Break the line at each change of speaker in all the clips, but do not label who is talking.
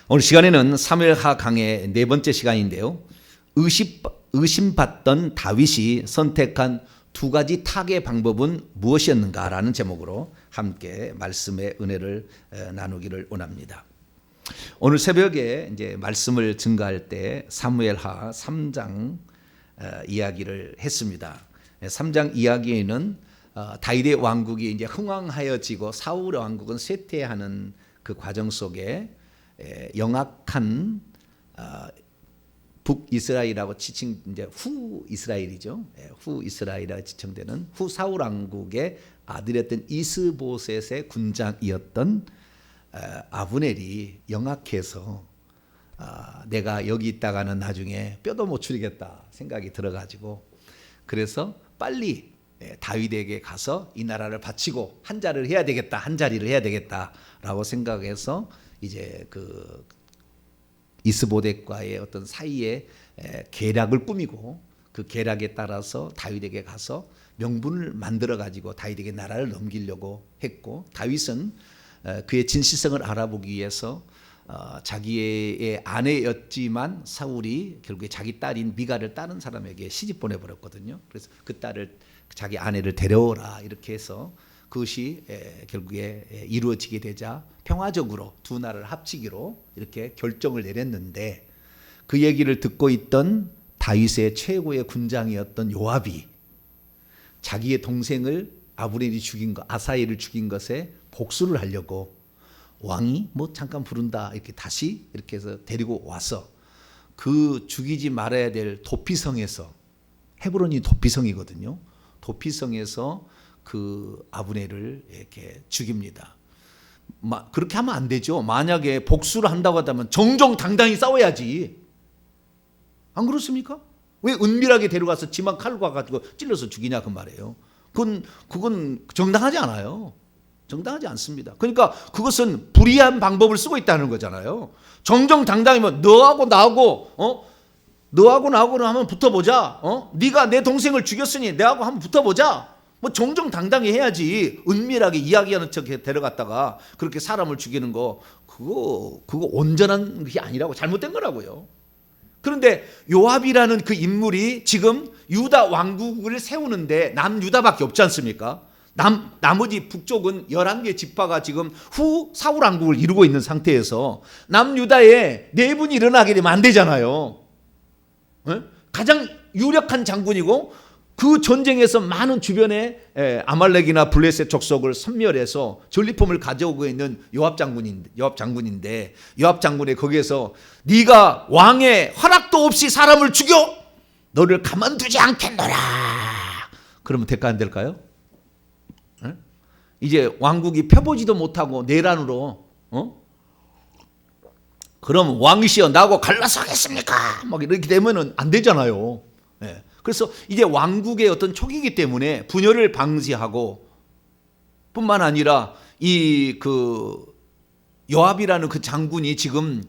오늘 시간에는 사무엘하 강의 네 번째 시간인데요. 의심받던 다윗이 선택한 두 가지 타개 방법은 무엇이었는가라는 제목으로 함께 말씀의 은혜를 나누기를 원합니다. 오늘 새벽에 이제 말씀을 증거할 때 사무엘하 3장 이야기를 했습니다. 3장 이야기에는 다윗의 왕국이 이제 흥왕하여지고 사울의 왕국은 쇠퇴하는 그 과정 속에 영악한 북이스라엘이라고 지칭 이제 후 이스라엘이죠. 후 이스라엘이라고 지칭되는 후 사울 왕국의 아들이었던 이스보셋의 군장이었던 아브넬이 영악해서 내가 여기 있다가는 나중에 뼈도 못 추리겠다 생각이 들어가지고 그래서 빨리 다윗에게 가서 이 나라를 바치고 한 자리를 해야 되겠다라고 생각해서 이제 그 이스보댓과의 어떤 사이에 계략을 꾸미고 그 계략에 따라서 다윗에게 가서 명분을 만들어 가지고 다윗에게 나라를 넘기려고 했고, 다윗은 그의 진실성을 알아보기 위해서 자기의 아내였지만 사울이 결국에 자기 딸인 미갈을 다른 사람에게 시집 보내버렸거든요. 그래서 그 딸을 자기 아내를 데려오라 이렇게 해서 그것이 결국에 이루어지게 되자 평화적으로 두 나라를 합치기로 이렇게 결정을 내렸는데, 그 얘기를 듣고 있던 다윗의 최고의 군장이었던 요압이 자기의 동생을 아브넬이 죽인 것, 아사엘을 죽인 것에 복수를 하려고 왕이 뭐 잠깐 부른다 이렇게 다시 이렇게 해서 데리고 와서 그 죽이지 말아야 될 도피성에서, 헤브론이 도피성이거든요. 도피성에서 그 아브넬을 이렇게 죽입니다. 그렇게 하면 안 되죠. 만약에 복수를 한다고 한다면 정정당당히 싸워야지. 안 그렇습니까? 왜 은밀하게 데려가서 지만 칼로 가가지고 찔러서 죽이냐 그 말이에요. 그건 정당하지 않아요. 정당하지 않습니다. 그러니까 그것은 불의한 방법을 쓰고 있다는 거잖아요. 정정당당히면 너하고 나하고 하면 붙어보자. 네가 내 동생을 죽였으니 내하고 한번 붙어보자. 뭐 정정당당히 해야지. 은밀하게 이야기하는 척 데려갔다가 그렇게 사람을 죽이는 거 그거 온전한 게 아니라고, 잘못된 거라고요. 그런데 요압이라는 그 인물이 지금 유다 왕국을 세우는데 남유다밖에 없지 않습니까? 나머지 북쪽은 11개 지파가 지금 후 사울 왕국을 이루고 있는 상태에서 남유다에 내분이 일어나게 되면 안 되잖아요. 가장 유력한 장군이고 그 전쟁에서 많은 주변에 아말렉이나 블레셋 족속을 섬멸해서 전리품을 가져오고 있는 요압 장군인데 요압 장군이 거기에서 네가 왕의 허락도 없이 사람을 죽여 너를 가만두지 않겠노라. 그러면 될까 안 될까요? 이제 왕국이 펴보지도 못하고 내란으로 그럼 왕이시여 나하고 갈라서 하겠습니까? 막 이렇게 되면은 안 되잖아요. 그래서 이제 왕국의 어떤 초기이기 때문에 분열을 방지하고 뿐만 아니라 이 그 요압이라는 그 장군이 지금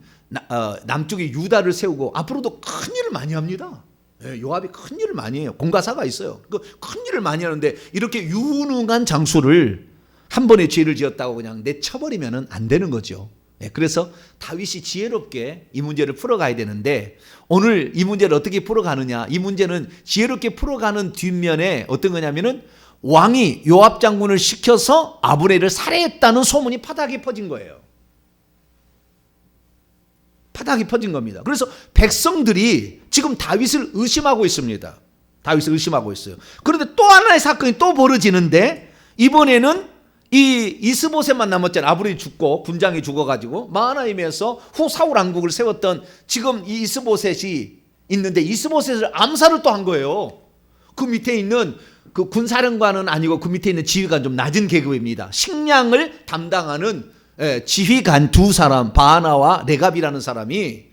남쪽에 유다를 세우고 앞으로도 큰 일을 많이 합니다. 요압이 큰 일을 많이 해요. 공가사가 있어요. 큰 일을 많이 하는데 이렇게 유능한 장수를 한 번에 죄를 지었다고 그냥 내쳐버리면 안 되는 거죠. 그래서 다윗이 지혜롭게 이 문제를 풀어가야 되는데, 오늘 이 문제를 어떻게 풀어가느냐, 이 문제는 지혜롭게 풀어가는 뒷면에 어떤 거냐면은 왕이 요압 장군을 시켜서 아브넬을 살해했다는 소문이 파닥이 퍼진 거예요. 파닥이 퍼진 겁니다. 그래서 백성들이 지금 다윗을 의심하고 있습니다. 다윗을 의심하고 있어요. 그런데 또 하나의 사건이 또 벌어지는데, 이번에는 이 이스보셋만 남았잖아요. 아브넬이 죽고 군장이 죽어가지고 마하나임에서 후 사울 왕국을 세웠던 지금 이 이스보셋이 있는데, 이스보셋을 암살을 또 한 거예요. 그 밑에 있는 그 군사령관은 아니고 그 밑에 있는 지휘관, 좀 낮은 계급입니다. 식량을 담당하는 지휘관 두 사람, 바하나와 레갑이라는 사람이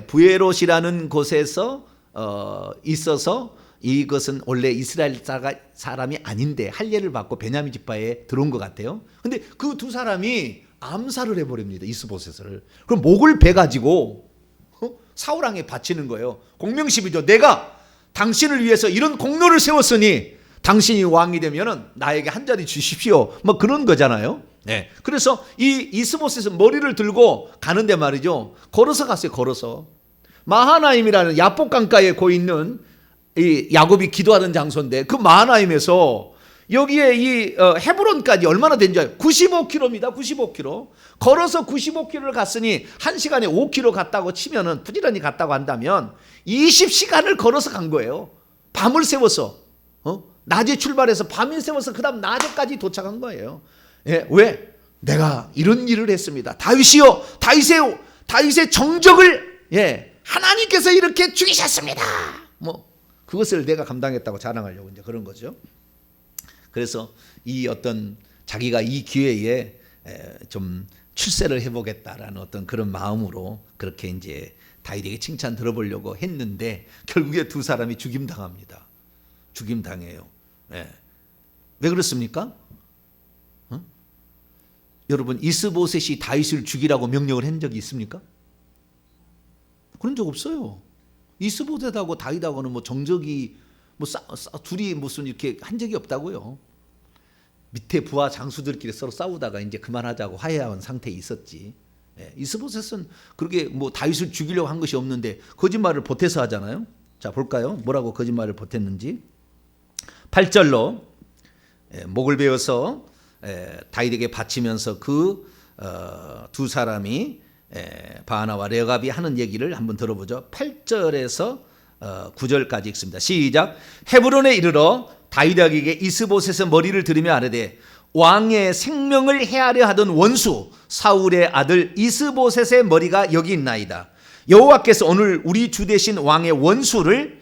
부에롯이라는 곳에서 있어서, 이것은 원래 이스라엘 사람이 아닌데 할례를 받고 베냐민 지파에 들어온 것 같아요. 근데 그 두 사람이 암살을 해버립니다. 이스보셋을. 그럼 목을 베가지고 사울왕에 바치는 거예요. 공명시비죠. 내가 당신을 위해서 이런 공로를 세웠으니 당신이 왕이 되면은 나에게 한 자리 주십시오. 뭐 그런 거잖아요. 네. 그래서 이 이스보셋은 머리를 들고 가는데 말이죠. 걸어서 갔어요. 걸어서. 마하나임이라는 야복 강가에 고 있는 이 야곱이 기도하는 장소인데 그 마하나임에서 여기에 이 헤브론까지 얼마나 된지 알아요? 95km입니다. 95km. 걸어서 95km를 갔으니 1시간에 5km 갔다고 치면은 부지런히 갔다고 한다면 20시간을 걸어서 간 거예요. 밤을 새워서. 낮에 출발해서 밤을 새워서 그 다음 낮에까지 도착한 거예요. 예, 왜? 내가 이런 일을 했습니다. 다윗이요, 다윗의 정적을 하나님께서 이렇게 죽이셨습니다. 뭐 그것을 내가 감당했다고 자랑하려고 이제 그런 거죠. 그래서 이 어떤 자기가 이 기회에 좀 출세를 해보겠다라는 어떤 그런 마음으로 그렇게 이제 다윗에게 칭찬 들어보려고 했는데 결국에 두 사람이 죽임당합니다. 죽임당해요. 왜 그렇습니까? 여러분 이스보셋이 다윗을 죽이라고 명령을 한 적이 있습니까? 그런 적 없어요. 이스보셋하고 다윗하고는 뭐 정적이 뭐 둘이 무슨 이렇게 한 적이 없다고요. 밑에 부하 장수들끼리 서로 싸우다가 이제 그만하자고 화해한 상태에 있었지. 이스보셋은 그렇게 뭐 다윗을 죽이려고 한 것이 없는데 거짓말을 보태서 하잖아요. 자 볼까요? 뭐라고 거짓말을 보탰는지. 8절로 목을 베어서 다윗에게 바치면서 그 두 사람이 바하나와 레갑이 하는 얘기를 한번 들어보죠. 8절에서 9절까지 읽습니다. 시작. 헤브론에 이르러 다윗에게 이스보셋의 머리를 들이며 아뢰되 왕의 생명을 해하려 하던 원수 사울의 아들 이스보셋의 머리가 여기 있나이다. 여호와께서 오늘 우리 주 되신 왕의 원수를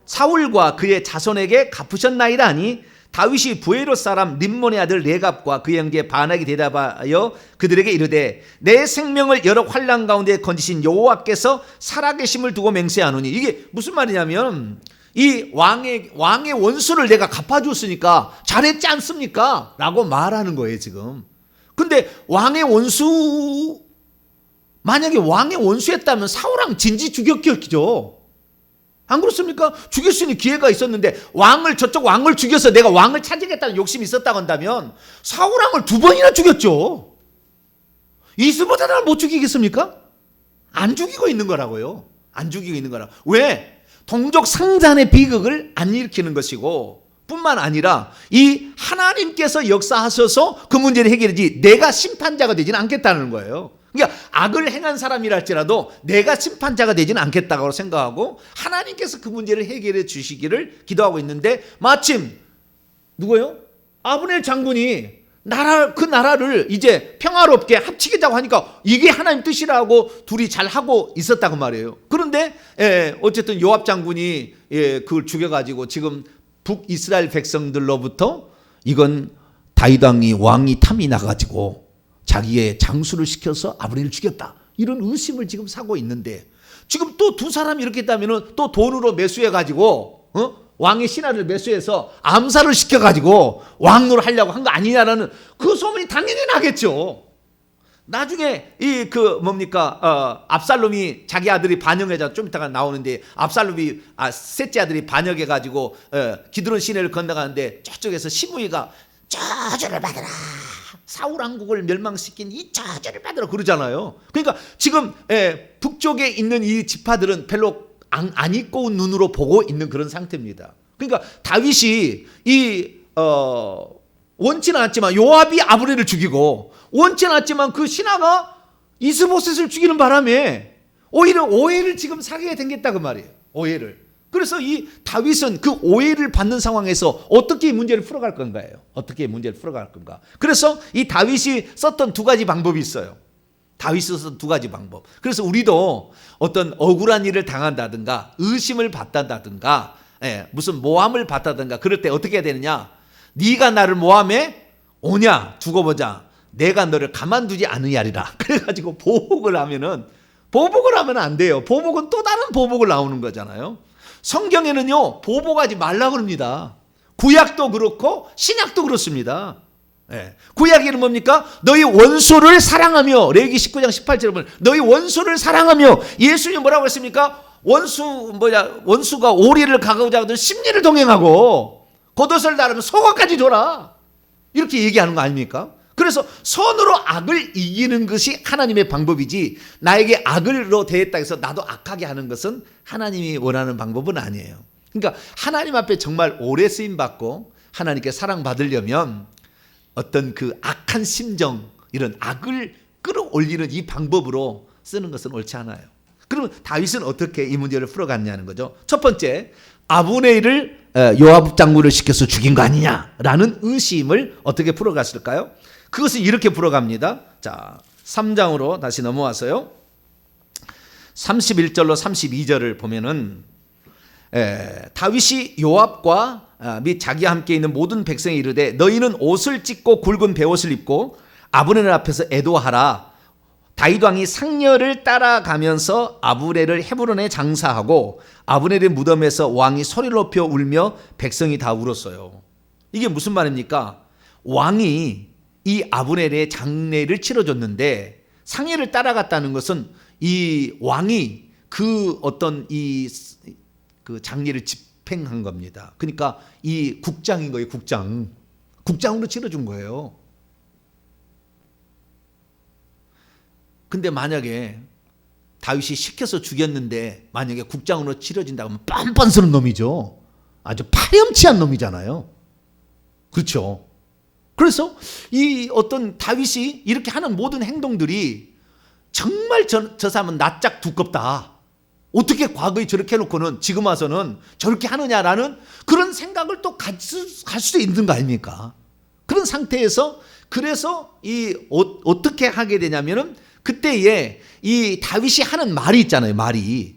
사울과 그의 자손에게 갚으셨나이다 하니 다윗이 부에롯 사람 림몬의 아들 레갑과 그의 형제 바나에게 대답하여 그들에게 이르되 내 생명을 여러 환난 가운데 건지신 여호와께서 살아계심을 두고 맹세하노니. 이게 무슨 말이냐면 이 왕의 원수를 내가 갚아줬으니까 잘했지 않습니까? 라고 말하는 거예요 지금. 근데 만약에 왕의 원수였다면 사울왕 진지 죽였겠죠. 안 그렇습니까? 죽일 수 있는 기회가 있었는데 저쪽 왕을 죽여서 내가 왕을 차지하겠다는 욕심이 있었다고 한다면 사울왕을 2번이나 죽였죠. 이스보셋을 못 죽이겠습니까? 안 죽이고 있는 거라고요. 안 죽이고 있는 거라. 왜? 동족 상잔의 비극을 안 일으키는 것이고 뿐만 아니라 이 하나님께서 역사하셔서 그 문제를 해결하지 내가 심판자가 되지는 않겠다는 거예요. 그러니까 악을 행한 사람이라 할지라도 내가 심판자가 되지는 않겠다고 생각하고 하나님께서 그 문제를 해결해 주시기를 기도하고 있는데 마침 누구요? 아브넬 장군이 그 나라를 이제 평화롭게 합치겠다고 하니까 이게 하나님 뜻이라고 둘이 잘 하고 있었다고 말이에요. 그런데 어쨌든 요압 장군이 그걸 죽여가지고 지금 북이스라엘 백성들로부터 이건 다윗 왕이 탐이 나가지고 자기의 장수를 시켜서 아브넬을 죽였다. 이런 의심을 지금 사고 있는데 지금 또 두 사람이 이렇게 했다면 또 돈으로 매수해가지고 왕의 신하를 매수해서 암살을 시켜가지고 왕노를 하려고 한 거 아니냐라는 그 소문이 당연히 나겠죠. 나중에 압살롬이 자기 아들이 반역해자 좀 이따가 나오는데 압살롬이 셋째 아들이 반역해가지고 기드론 시내를 건너가는데 저쪽에서 시므이가 저주를 받으라. 사울 왕국을 멸망시킨 이 저주를 받으라 그러잖아요. 그러니까 지금 북쪽에 있는 이 지파들은 별로 안 입고 눈으로 보고 있는 그런 상태입니다. 그러니까 다윗이 원치는 않았지만 요압이 아브넬을 죽이고 원치는 않았지만 그 신하가 이스보셋을 죽이는 바람에 오히려 오해를 지금 사게 생겼다 그 말이에요. 오해를. 그래서 이 다윗은 그 오해를 받는 상황에서 어떻게 문제를 풀어갈 건가요? 어떻게 문제를 풀어갈 건가? 그래서 이 다윗이 썼던 2가지 방법이 있어요. 다윗이 썼던 2가지 방법. 그래서 우리도 어떤 억울한 일을 당한다든가 의심을 받는다든가 무슨 모함을 받다든가 그럴 때 어떻게 해야 되느냐? 네가 나를 모함해 오냐 두고 보자. 내가 너를 가만두지 않으리라. 그래가지고 보복을 하면 안 돼요. 보복은 또 다른 보복을 나오는 거잖아요. 성경에는요 보복하지 말라 그럽니다. 구약도 그렇고 신약도 그렇습니다. 구약에는 뭡니까? 너희 원수를 사랑하며 레위기 19장 18절에 보면 너희 원수를 사랑하며 예수님 뭐라고 했습니까? 원수가 오리를 가고자 하던 심리를 동행하고 겉옷을 나르면 속옷까지 줘라. 이렇게 얘기하는 거 아닙니까? 그래서 손으로 악을 이기는 것이 하나님의 방법이지, 나에게 악으로 대했다 해서 나도 악하게 하는 것은 하나님이 원하는 방법은 아니에요. 그러니까 하나님 앞에 정말 오래 쓰임 받고 하나님께 사랑받으려면 어떤 그 악한 심정, 이런 악을 끌어올리는 이 방법으로 쓰는 것은 옳지 않아요. 그러면 다윗은 어떻게 이 문제를 풀어갔냐는 거죠. 첫 번째, 아브넬을 요압 장군을 시켜서 죽인 거 아니냐라는 의심을 어떻게 풀어갔을까요? 그것을 이렇게 풀어갑니다. 자, 3장으로 다시 넘어와서요. 31절로 32절을 보면은 다윗이 요압과 및 자기와 함께 있는 모든 백성이 이르되 너희는 옷을 찢고 굵은 베옷을 입고 아브넬 앞에서 애도하라. 다윗 왕이 상녀를 따라가면서 아브넬을 헤브론에 장사하고 아브넬의 무덤에서 왕이 소리를 높여 울며 백성이 다 울었어요. 이게 무슨 말입니까? 왕이 이 아브넬의 장례를 치러줬는데 상녀를 따라갔다는 것은 이 왕이 그 어떤 그 장례를 집행한 겁니다. 그러니까 이 국장인 거예요. 국장으로 치러준 거예요. 근데 만약에 다윗이 시켜서 죽였는데 만약에 국장으로 치러진다고 하면 뻔뻔 쓰는 놈이죠. 아주 파렴치한 놈이잖아요. 그렇죠. 그래서 이 어떤 다윗이 이렇게 하는 모든 행동들이 정말 저 사람은 낯짝 두껍다. 어떻게 과거에 저렇게 해놓고는 지금 와서는 저렇게 하느냐라는 그런 생각을 또 갈 수도 있는 거 아닙니까? 그런 상태에서 그래서 어떻게 하게 되냐면은 그때에 이 다윗이 하는 말이 있잖아요. 말이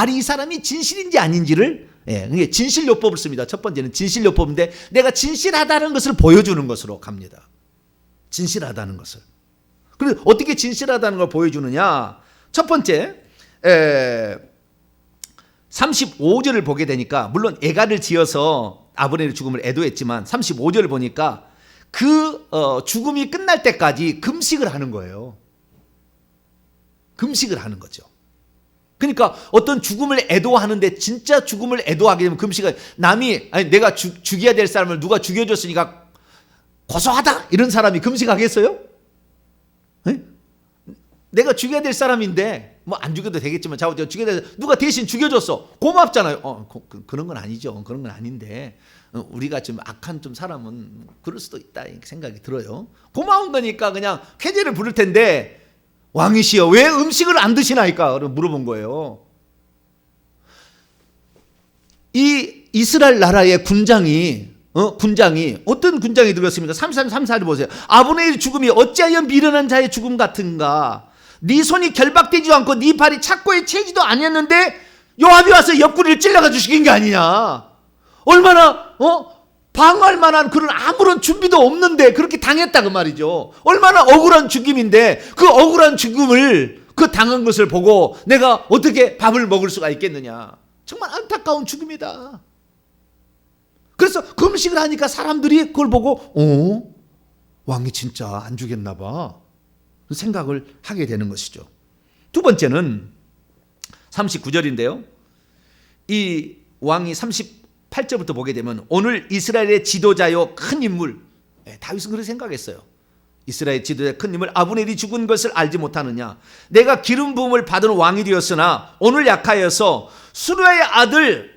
이 사람이 진실인지 아닌지를, 진실요법을 씁니다. 첫 번째는 진실요법인데 내가 진실하다는 것을 보여주는 것으로 갑니다. 진실하다는 것을. 그래서 어떻게 진실하다는 걸 보여주느냐? 첫 번째, 35절을 보게 되니까, 물론 애가를 지어서 아브넬의 죽음을 애도했지만 35절을 보니까 그 죽음이 끝날 때까지 금식을 하는 거예요. 금식을 하는 거죠. 그러니까 어떤 죽음을 애도하는데 진짜 죽음을 애도하게 되면 금식을, 내가 죽여야 될 사람을 누가 죽여줬으니까 고소하다 이런 사람이 금식하겠어요? 네? 내가 죽여야 될 사람인데 뭐 안 죽여도 되겠지만 죽여야 될 누가 대신 죽여줬어. 고맙잖아요. 그런 건 아니죠. 그런 건 아닌데 우리가 좀 악한 좀 사람은 그럴 수도 있다 생각이 들어요. 고마운 거니까 그냥 쾌재를 부를 텐데 왕이시여 왜 음식을 안 드시나이까 물어본 거예요. 이 이스라엘 나라의 군장이 어떤 군장이 들었습니까? 33-34를 보세요. 아브넬의 죽음이 어찌하여 미련한 자의 죽음 같은가? 네 손이 결박되지 않고 네 발이 착고에 채지도 아니었는데 요압이 와서 옆구리를 찔러가지고 죽인 게 아니냐? 얼마나 방어할 만한 그런 아무런 준비도 없는데 그렇게 당했다 그 말이죠. 얼마나 억울한 죽임인데 그 억울한 죽음을 그 당한 것을 보고 내가 어떻게 밥을 먹을 수가 있겠느냐. 정말 안타까운 죽음이다. 그래서 금식을 하니까 사람들이 그걸 보고 왕이 진짜 안 죽였나 봐 생각을 하게 되는 것이죠. 두 번째는 39절인데요. 이 왕이 38절부터 보게 되면 오늘 이스라엘의 지도자요 큰 인물, 다윗은 그렇게 생각했어요. 이스라엘 지도자 큰 인물 아브넬이 죽은 것을 알지 못하느냐? 내가 기름 부음을 받은 왕이 되었으나 오늘 약하여서 수르야의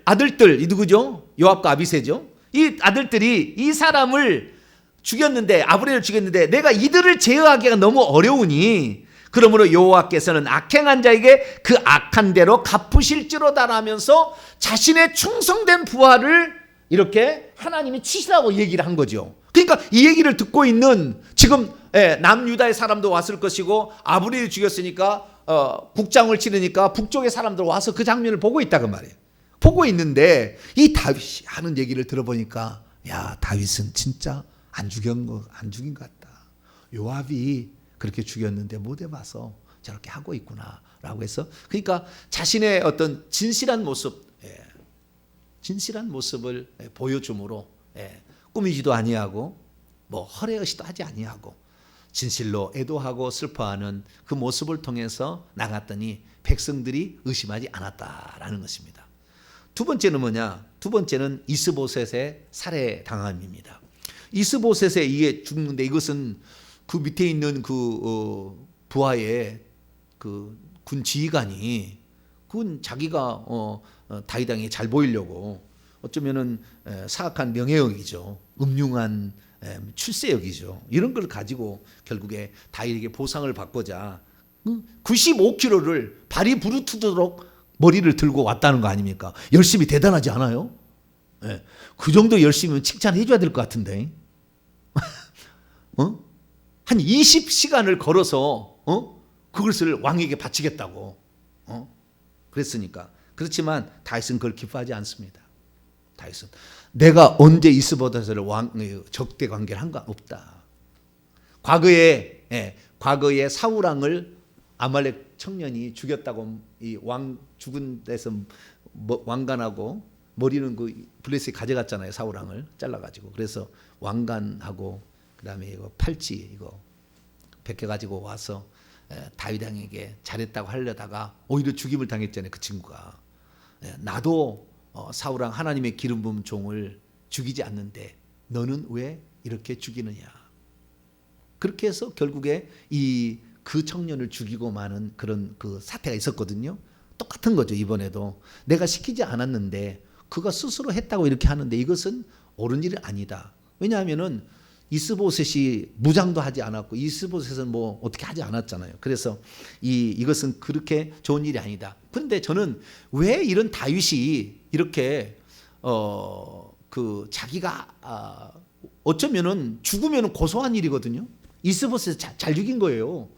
아들들 이 누구죠? 요압과 아비새죠. 이 아들들이 이 사람을 죽였는데 아브넬을 죽였는데 내가 이들을 제어하기가 너무 어려우니 그러므로 여호와께서는 악행한 자에게 그 악한 대로 갚으실지로다라면서 자신의 충성된 부하를 이렇게 하나님이 치시라고 얘기를 한 거죠. 그러니까 이 얘기를 듣고 있는 지금 남유다의 사람도 왔을 것이고 아브넬이 죽였으니까 국장을 치르니까 북쪽의 사람들 와서 그 장면을 보고 있다 그 말이에요. 보고 있는데 이 다윗이 하는 얘기를 들어보니까 야 다윗은 진짜 안 죽인 것 같다. 요압이 그렇게 죽였는데 못 해봐서 저렇게 하고 있구나라고 해서 그러니까 자신의 어떤 진실한 모습을 보여줌으로 꾸미지도 아니하고 뭐 허례허시도 하지 아니하고 진실로 애도하고 슬퍼하는 그 모습을 통해서 나갔더니 백성들이 의심하지 않았다라는 것입니다. 두 번째는 뭐냐? 두 번째는 이스보셋의 살해 당함입니다. 이스보셋의 이게 죽는데 이것은 그 밑에 있는 그 부하의 그 군 지휘관이 그건 자기가 다윗왕에 잘 보이려고 어쩌면은 사악한 명예욕이죠. 음흉한 출세욕이죠. 이런 걸 가지고 결국에 다윗에게 보상을 받고자 95kg를 발이 부르트도록 머리를 들고 왔다는 거 아닙니까? 열심히 대단하지 않아요? 네. 그 정도 열심히면 칭찬해 줘야 될 것 같은데. 한 20시간을 걸어서 그것을 왕에게 바치겠다고 그랬으니까. 그렇지만 다윗은 그걸 기뻐하지 않습니다. 다윗은 내가 언제 이스보셋을 적대 관계를 한 거 없다. 과거에 사울 왕을 아말렉 청년이 죽였다고 이 왕 죽은 데서 왕관하고 머리는 그 블레셋이 가져갔잖아요. 사울 왕을 잘라가지고. 그래서 왕관하고 그다음에 이거 팔찌 이거 벗겨가지고 와서 다윗 왕에게 잘했다고 하려다가 오히려 죽임을 당했잖아요. 그 친구가. 나도 사울 왕 하나님의 기름 부은 종을 죽이지 않는데 너는 왜 이렇게 죽이느냐. 그렇게 해서 결국에 그 청년을 죽이고 마는 그런 그 사태가 있었거든요. 똑같은 거죠. 이번에도 내가 시키지 않았는데 그가 스스로 했다고 이렇게 하는데 이것은 옳은 일이 아니다. 왜냐하면은 이스보셋이 무장도 하지 않았고 이스보셋은 뭐 어떻게 하지 않았잖아요. 그래서 이것은 그렇게 좋은 일이 아니다. 그런데 저는 왜 이런 다윗이 이렇게 자기가 어쩌면은 죽으면은 고소한 일이거든요. 이스보셋 잘 죽인 거예요.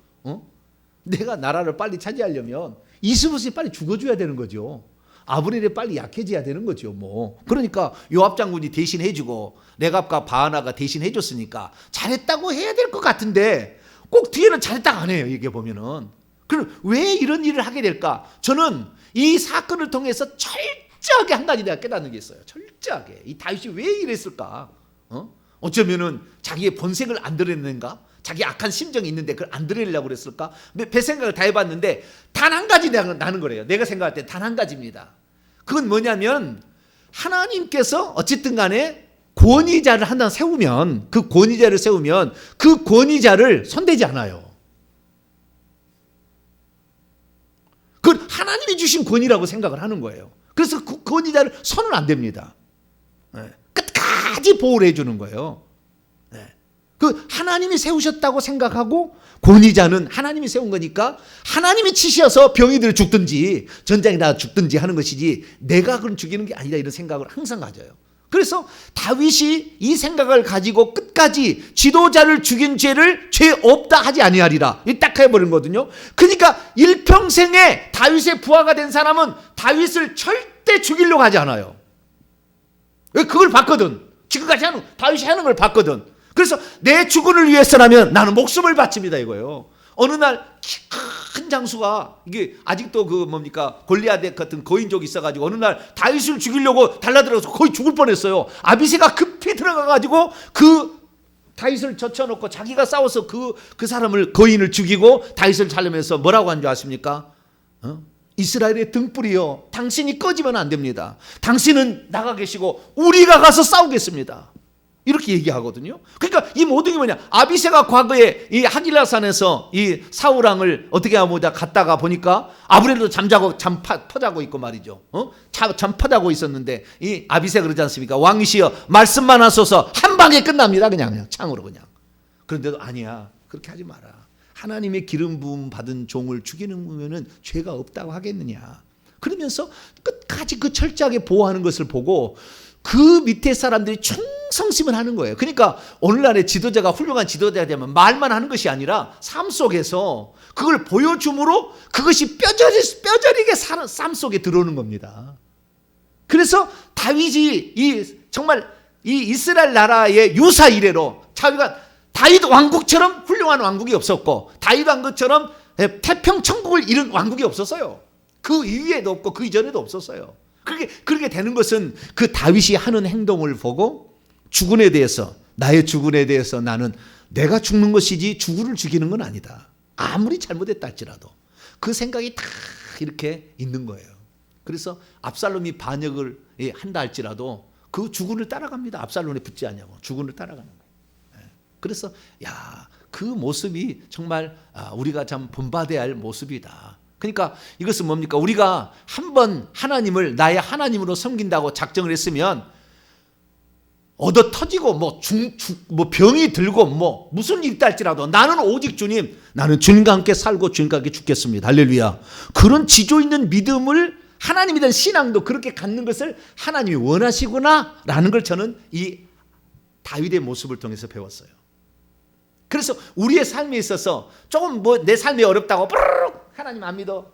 내가 나라를 빨리 차지하려면 이스보셋이 빨리 죽어줘야 되는 거죠. 아브넬이 빨리 약해져야 되는 거죠. 뭐 그러니까 요압 장군이 대신 해주고 레갑과 바하나가 대신 해줬으니까 잘했다고 해야 될 것 같은데 꼭 뒤에는 잘했다고 안 해요. 이게 보면은 그럼 왜 이런 일을 하게 될까? 저는 이 사건을 통해서 철저하게 한 가지 내가 깨닫는 게 있어요. 철저하게 이 다윗이 왜 이랬을까? 어쩌면은 자기의 본색을 안 드러냈는가? 자기 악한 심정이 있는데 그걸 안 드러내려고 그랬을까? 배 생각을 다 해봤는데 단 한 가지 나는 거래요. 내가 생각할 때 단 한 가지입니다. 그건 뭐냐면 하나님께서 어쨌든 간에 권위자를 하나 세우면 그 권위자를 손대지 않아요. 그건 하나님이 주신 권위라고 생각을 하는 거예요. 그래서 그 권위자를 손은 안 댑니다. 끝까지 보호를 해주는 거예요. 그 하나님이 세우셨다고 생각하고 권위자는 하나님이 세운 거니까 하나님이 치셔서 병이들 죽든지 전장에 다 죽든지 하는 것이지 내가 그럼 죽이는 게 아니다 이런 생각을 항상 가져요. 그래서 다윗이 이 생각을 가지고 끝까지 지도자를 죽인 죄를 죄 없다 하지 아니하리라 딱 해버린 거거든요. 그러니까 일평생에 다윗의 부하가 된 사람은 다윗을 절대 죽이려고 하지 않아요. 왜? 그걸 봤거든. 지금까지 다윗이 하는 걸 봤거든. 그래서 내 주군을 위해서라면 나는 목숨을 바칩니다 이거예요. 어느 날 큰 장수가 이게 아직도 골리앗 같은 거인족이 있어가지고 어느 날 다윗을 죽이려고 달라들어서 거의 죽을 뻔했어요. 아비새가 급히 들어가가지고 그 다윗을 젖혀놓고 자기가 싸워서 그 사람을 거인을 죽이고 다윗을 살리면서 뭐라고 한 줄 아십니까? 이스라엘의 등불이요 당신이 꺼지면 안 됩니다. 당신은 나가 계시고 우리가 가서 싸우겠습니다. 이렇게 얘기하거든요. 그러니까 이 모든 게 뭐냐? 아비새가 과거에 이 하길라산에서 이 사울 왕을 어떻게 하고자 갔다가 보니까 아브넬도 잠 퍼자고 있고 말이죠. 잠 퍼자고 있었는데 이 아비새가 그러지 않습니까? 왕이시여 말씀만 하소서 한 방에 끝납니다. 그냥 창으로 그냥. 그런데도 아니야. 그렇게 하지 마라. 하나님의 기름 부음 받은 종을 죽이는 거면은 죄가 없다고 하겠느냐. 그러면서 끝까지 그 철저하게 보호하는 것을 보고 그 밑에 사람들이 충성심을 하는 거예요. 그러니까 오늘날의 지도자가 훌륭한 지도자가 되면 말만 하는 것이 아니라 삶 속에서 그걸 보여줌으로 그것이 뼈저리게 삶 속에 들어오는 겁니다. 그래서 다윗이 정말 이 이스라엘 나라의 유사 이래로 자기가 다윗 왕국처럼 훌륭한 왕국이 없었고 다윗 왕국처럼 태평 천국을 이룬 왕국이 없었어요. 그 이후에도 없고 그 이전에도 없었어요. 그렇게 되는 것은 그 다윗이 하는 행동을 보고 주군에 대해서 나의 주군에 대해서 나는 내가 죽는 것이지 주군을 죽이는 건 아니다. 아무리 잘못했다 할지라도 그 생각이 다 이렇게 있는 거예요. 그래서 압살롬이 반역을 한다 할지라도 그 주군을 따라갑니다. 압살롬에 붙지 않냐고 주군을 따라가는 거예요. 그래서 그 모습이 정말 우리가 참 본받아야 할 모습이다. 그러니까 이것은 뭡니까? 우리가 한번 하나님을 나의 하나님으로 섬긴다고 작정을 했으면 얻어 터지고 뭐 병이 들고 뭐 무슨 일이 있다 할지라도 나는 오직 주님, 나는 주님과 함께 살고 주님과 함께 죽겠습니다. 할렐루야. 그런 지조 있는 믿음을 하나님에 대한 신앙도 그렇게 갖는 것을 하나님이 원하시구나라는 걸 저는 이 다윗의 모습을 통해서 배웠어요. 그래서 우리의 삶에 있어서 조금 내 삶이 어렵다고 하나님 안 믿어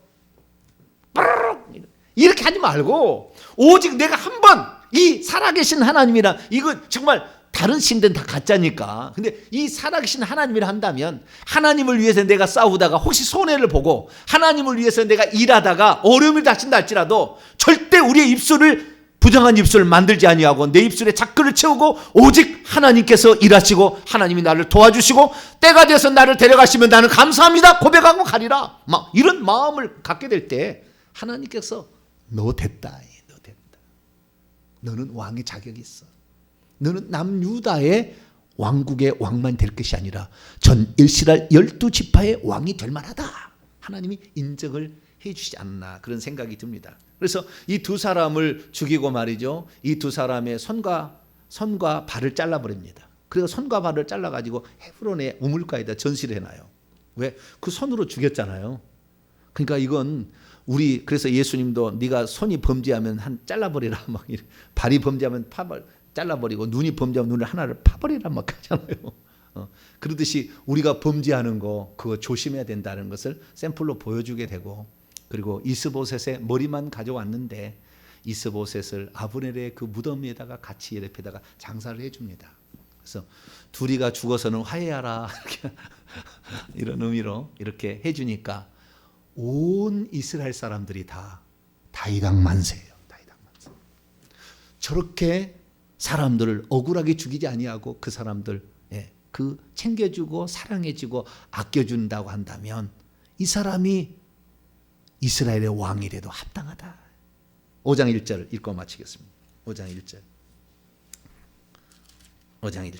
이렇게 하지 말고 오직 내가 한번 이 살아계신 하나님이랑 이거 정말 다른 신들은 다 가짜니까 근데 이 살아계신 하나님이라 한다면 하나님을 위해서 내가 싸우다가 혹시 손해를 보고 하나님을 위해서 내가 일하다가 어려움을 닥친다 할지라도 절대 우리의 입술을 부정한 입술을 만들지 아니하고 내 입술에 자크를 채우고 오직 하나님께서 일하시고 하나님이 나를 도와주시고 때가 돼서 나를 데려가시면 나는 감사합니다 고백하고 가리라 막 이런 마음을 갖게 될 때 하나님께서 너 됐다 너는 왕의 자격이 있어 너는 남유다의 왕국의 왕만 될 것이 아니라 전 이스라엘 12지파의 왕이 될 만하다 하나님이 인정을 해 주시지 않나 그런 생각이 듭니다. 그래서 이 두 사람을 죽이고 말이죠. 이 두 사람의 손과 발을 잘라버립니다. 그래서 손과 발을 잘라가지고 헤브론의 우물가에다 전시를 해놔요. 왜? 그 손으로 죽였잖아요. 그러니까 이건 그래서 예수님도 네가 손이 범죄하면 잘라버리라 막 발이 범죄하면 잘라버리고 눈이 범죄하면 눈을 하나를 파버리라 막 하잖아요. 그러듯이 우리가 범죄하는 거 그거 조심해야 된다는 것을 샘플로 보여주게 되고 그리고 이스보셋의 머리만 가져왔는데 이스보셋을 아브넬의 그 무덤 위에다가 같이 옆에다가 장사를 해줍니다. 그래서 둘이가 죽어서는 화해하라 이런 의미로 이렇게 해주니까 온 이스라엘 사람들이 다 다윗왕 만세예요. 다윗왕 만세. 저렇게 사람들을 억울하게 죽이지 아니하고 그 사람들 그 챙겨주고 사랑해주고 아껴준다고 한다면 이 사람이 이스라엘의 왕이라도 합당하다. 5장 1절 읽고 마치겠습니다. 5장 1절 5장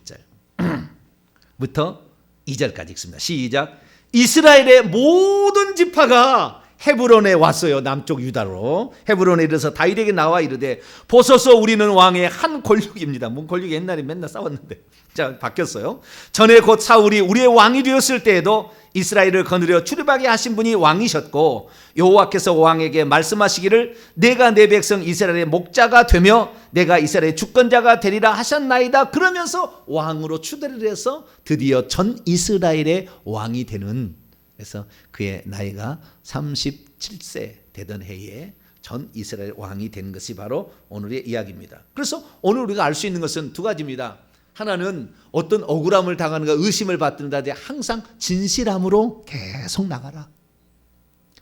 1절부터 2절까지 읽습니다. 시작. 이스라엘의 모든 지파가 헤브론에 왔어요. 남쪽 유다로 헤브론에 이르러서 다윗에게 나와 이르되 보소서 우리는 왕의 한 권력입니다. 뭔 권력이 옛날에 맨날 싸웠는데 자 바뀌었어요. 전에 곧 사울이 우리의 왕이 되었을 때에도 이스라엘을 거느려 출입하게 하신 분이 왕이셨고 여호와께서 왕에게 말씀하시기를 내가 내 백성 이스라엘의 목자가 되며 내가 이스라엘의 주권자가 되리라 하셨나이다. 그러면서 왕으로 추대를 해서 드디어 전 이스라엘의 왕이 되는 그래서 그의 나이가 37세 되던 해에 전 이스라엘 왕이 된 것이 바로 오늘의 이야기입니다. 그래서 오늘 우리가 알 수 있는 것은 두 가지입니다. 하나는 어떤 억울함을 당하는가 의심을 받는다는데 항상 진실함으로 계속 나가라.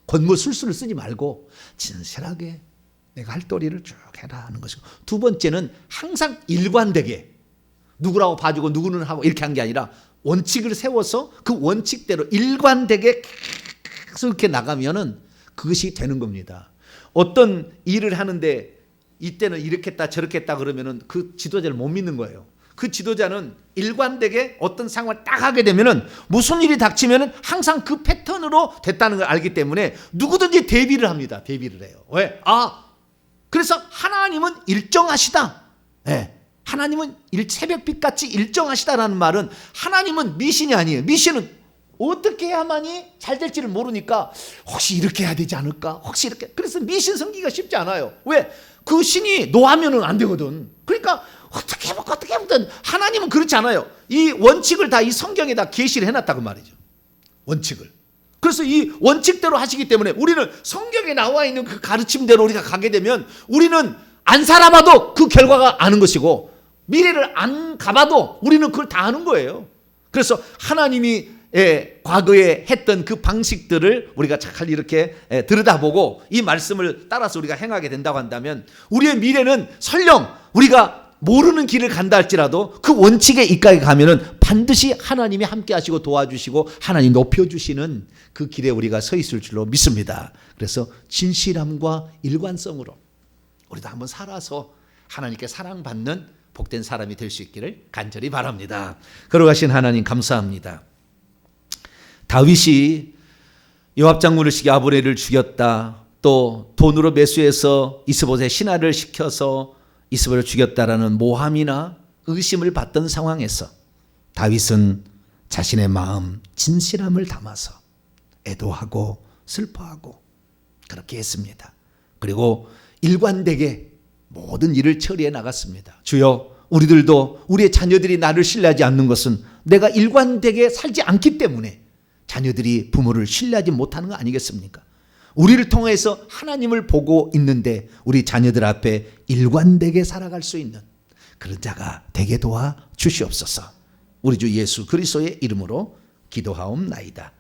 권모술수를 쓰지 말고 진실하게 내가 할 도리를 쭉 해라 하는 것이고 두 번째는 항상 일관되게 누구라고 봐주고 누구는 하고 이렇게 한 게 아니라 원칙을 세워서 그 원칙대로 일관되게 계속 이렇게 나가면은 그것이 되는 겁니다. 어떤 일을 하는데 이때는 이렇게 했다 저렇게 했다 그러면은 그 지도자를 못 믿는 거예요. 그 지도자는 일관되게 어떤 상황을 딱 하게 되면은 무슨 일이 닥치면은 항상 그 패턴으로 됐다는 걸 알기 때문에 누구든지 대비를 합니다. 대비를 해요. 왜? 그래서 하나님은 일정하시다. 네. 하나님은 새벽빛같이 일정하시다라는 말은 하나님은 미신이 아니에요. 미신은 어떻게 해야만이 잘 될지를 모르니까 혹시 이렇게 해야 되지 않을까? 혹시 이렇게. 그래서 미신 섬기기가 쉽지 않아요. 왜? 그 신이 노하면은 안 되거든. 그러니까 어떻게 해보든 하나님은 그렇지 않아요. 이 원칙을 다 이 성경에 다 계시를 해놨다고 말이죠. 원칙을. 그래서 이 원칙대로 하시기 때문에 우리는 성경에 나와 있는 그 가르침대로 우리가 가게 되면 우리는 안 살아봐도 그 결과가 아는 것이고 미래를 안 가봐도 우리는 그걸 다 아는 거예요. 그래서 하나님이 과거에 했던 그 방식들을 우리가 잘 이렇게 들여다보고 이 말씀을 따라서 우리가 행하게 된다고 한다면 우리의 미래는 설령 우리가 모르는 길을 간다 할지라도 그 원칙에 입각해 가면은 반드시 하나님이 함께 하시고 도와주시고 하나님 높여주시는 그 길에 우리가 서 있을 줄로 믿습니다. 그래서 진실함과 일관성으로 우리도 한번 살아서 하나님께 사랑받는 복된 사람이 될 수 있기를 간절히 바랍니다. 걸어가신 하나님 감사합니다. 다윗이 요압 장군을 시켜 아브넬을 죽였다. 또 돈으로 매수해서 이스보셋의 신하를 시켜서 이스보셋을 죽였다라는 모함이나 의심을 받던 상황에서 다윗은 자신의 마음 진실함을 담아서 애도하고 슬퍼하고 그렇게 했습니다. 그리고 일관되게 모든 일을 처리해 나갔습니다. 주여, 우리들도 우리의 자녀들이 나를 신뢰하지 않는 것은 내가 일관되게 살지 않기 때문에 자녀들이 부모를 신뢰하지 못하는 거 아니겠습니까? 우리를 통해서 하나님을 보고 있는데 우리 자녀들 앞에 일관되게 살아갈 수 있는 그런 자가 되게 도와 주시옵소서. 우리 주 예수 그리스도의 이름으로 기도하옵나이다.